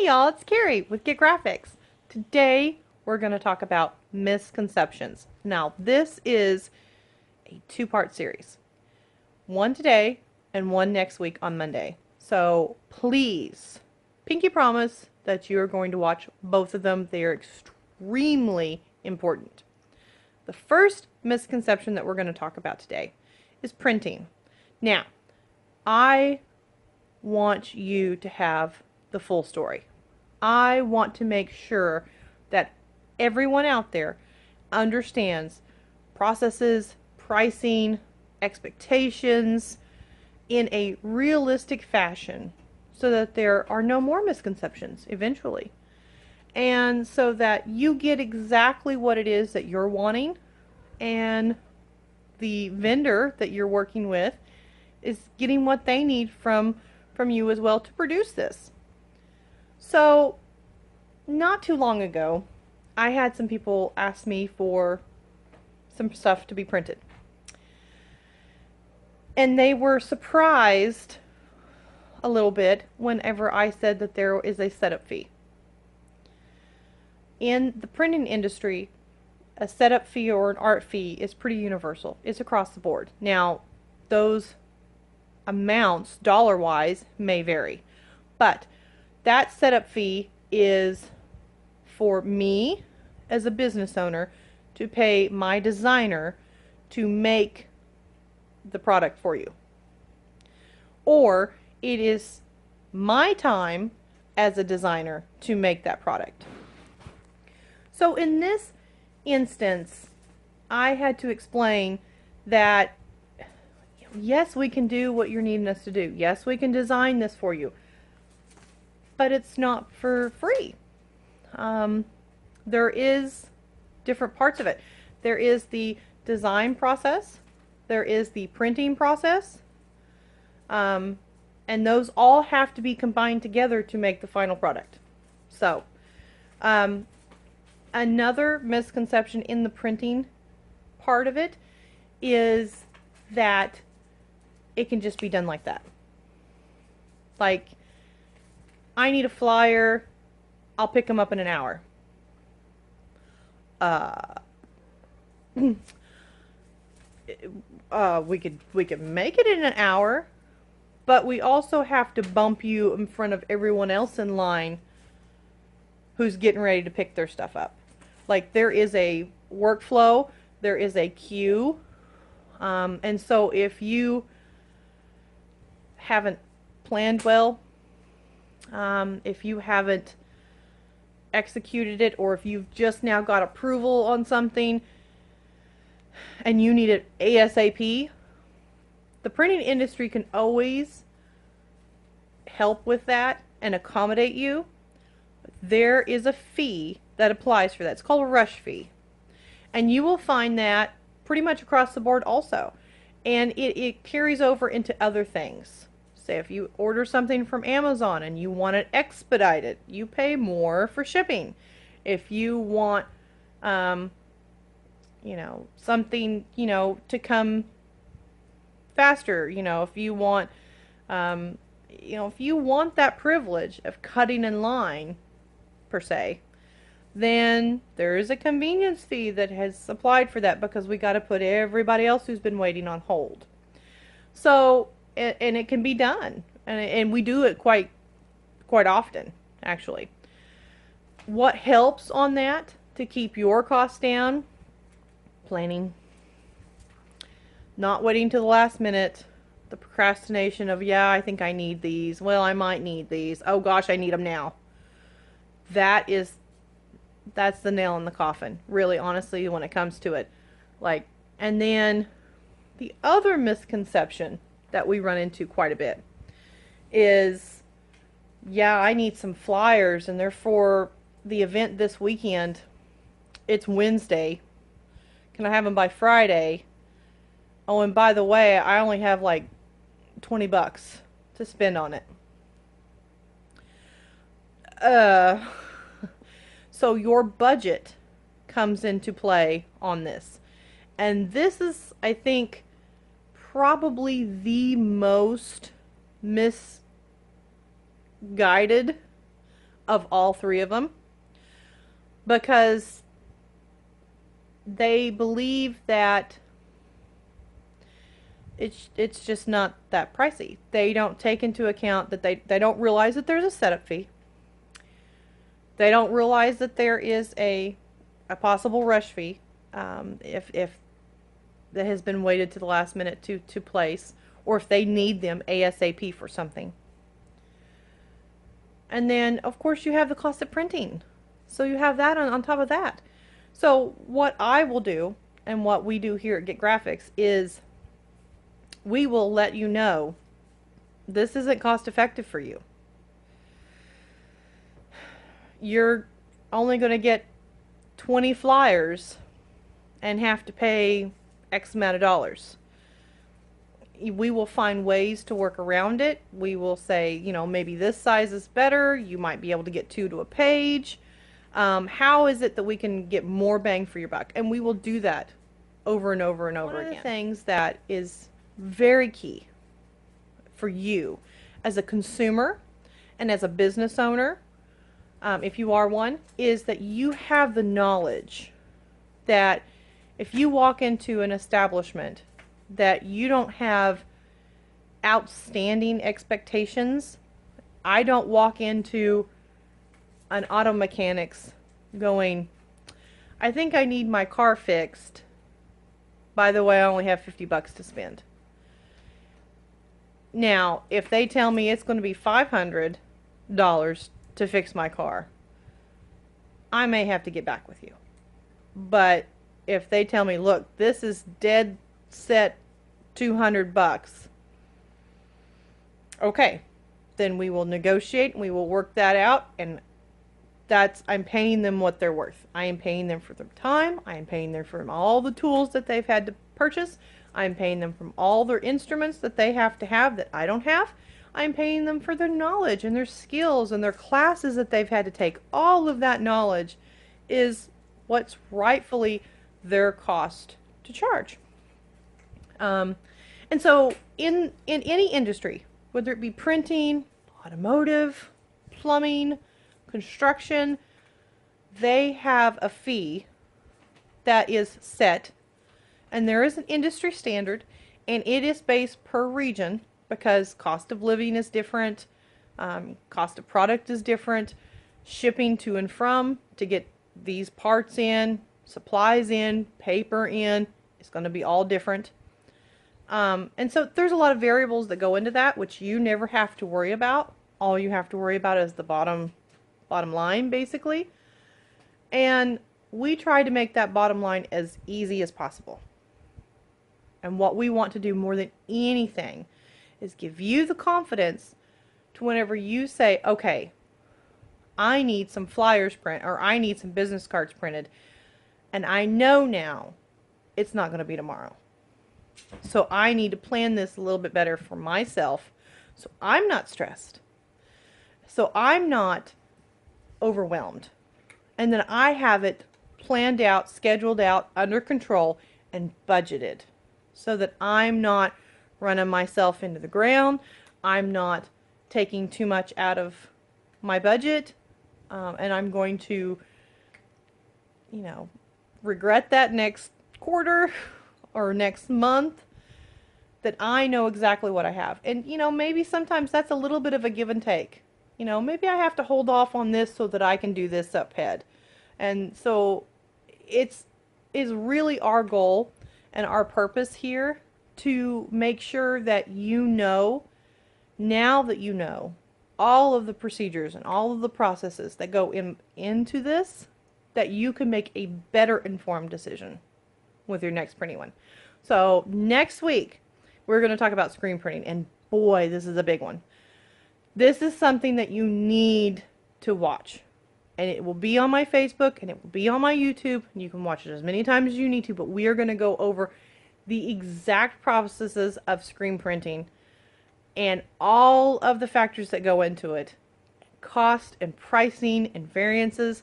Hey y'all, it's Carrie with Get Graphics. Today we're going to talk about misconceptions. Now, this is a two-part series. One today and one next week on Monday. So please, pinky promise that you are going to watch both of them. They are extremely important. The first misconception that we're going to talk about today is printing. Now, I want you to have the full story. I want to make sure that everyone out there understands processes, pricing, expectations in a realistic fashion so that there are no more misconceptions eventually. And so that you get exactly what it is that you're wanting, and the vendor that you're working with is getting what they need from you as well to produce this. So, not too long ago, I had some people ask me for some stuff to be printed. And they were surprised a little bit whenever I said that there is a setup fee. In the printing industry, a setup fee or an art fee is pretty universal. It's across the board. Now, those amounts, dollar-wise, may vary. But that setup fee is for me as a business owner to pay my designer to make the product for you. Or it is my time as a designer to make that product. So in this instance, I had to explain that yes, we can do what you're needing us to do. Yes, we can design this for you. But it's not for free. There is different parts of it. There is the design process. There is the printing process. And those all have to be combined together to make the final product. So, another misconception in the printing part of it is that it can just be done like that. Like, I need a flyer, I'll pick them up in an hour. We could make it in an hour, but we also have to bump you in front of everyone else in line who's getting ready to pick their stuff up. Like, there is a workflow, there is a queue, and so if you haven't planned well, if you haven't executed it, or if you've just now got approval on something and you need it ASAP, the printing industry can always help with that and accommodate you. There is a fee that applies for that. It's called a rush fee. And you will find that pretty much across the board also. And it carries over into other things. Say if you order something from Amazon and you want it expedited, you pay more for shipping. If you want, something, to come faster, if you want, if you want that privilege of cutting in line, per se, then there is a convenience fee that has applied for that because we got to put everybody else who's been waiting on hold. So, and it can be done, and we do it quite often, actually. What helps on that to keep your costs down? Planning. Not waiting till the last minute. The procrastination of, yeah, I think I need these. Well, I might need these. Oh gosh, I need them now. That's the nail in the coffin, really, honestly, when it comes to it. Like, and then the other misconception that we run into quite a bit is, yeah, I need some flyers and they're for the event this weekend. It's Wednesday. Can I have them by Friday? Oh, and by the way, I only have like $20 to spend on it. So your budget comes into play on this. And this is, I think, probably the most misguided of all three of them because they believe that it's just not that pricey. They don't take into account that they don't realize that there's a setup fee. They don't realize that there is a possible rush fee if that has been waited to the last minute to place, or if they need them ASAP for something. And then, of course, you have the cost of printing. So you have that on top of that. So what I will do, and what we do here at Get Graphics, is we will let you know this isn't cost effective for you. You're only going to get 20 flyers and have to pay X amount of dollars. We will find ways to work around it. We will say, you know, maybe this size is better. You might be able to get 2 to a page. How is it that we can get more bang for your buck? And we will do that over and over and over again. One of the things that is very key for you as a consumer and as a business owner, if you are one, is that you have the knowledge that if you walk into an establishment that you don't have outstanding expectations. I don't walk into an auto mechanics going, I think I need my car fixed. By the way, I only have $50 to spend. Now, if they tell me it's going to be $500 to fix my car, I may have to get back with you. But if they tell me, look, this is dead set $200, okay, then we will negotiate and we will work that out, and I'm paying them what they're worth. I am paying them for their time. I am paying them for all the tools that they've had to purchase. I am paying them from all their instruments that they have to have that I don't have. I'm paying them for their knowledge and their skills and their classes that they've had to take. All of that knowledge is what's rightfully their cost to charge. And so in any industry, whether it be printing, automotive, plumbing, construction, they have a fee that is set, and there is an industry standard, and it is based per region because cost of living is different, cost of product is different, shipping to and from to get these parts in, supplies in, paper in, it's going to be all different. And so there's a lot of variables that go into that, which you never have to worry about. All you have to worry about is the bottom line, basically. And we try to make that bottom line as easy as possible. And what we want to do more than anything is give you the confidence to whenever you say, okay, I need some flyers print, or I need some business cards printed, and I know now it's not going to be tomorrow. So I need to plan this a little bit better for myself so I'm not stressed, so I'm not overwhelmed, and then I have it planned out, scheduled out, under control, and budgeted so that I'm not running myself into the ground. I'm not taking too much out of my budget, and I'm going to, regret that next quarter or next month, that I know exactly what I have. And, maybe sometimes that's a little bit of a give and take. Maybe I have to hold off on this so that I can do this up ahead. And so is really our goal and our purpose here to make sure that now that you know all of the procedures and all of the processes that go into this, that you can make a better informed decision with your next printing one. So next week, we're going to talk about screen printing. And boy, this is a big one. This is something that you need to watch. And it will be on my Facebook and it will be on my YouTube. And you can watch it as many times as you need to. But we are going to go over the exact processes of screen printing and all of the factors that go into it. Cost and pricing and variances.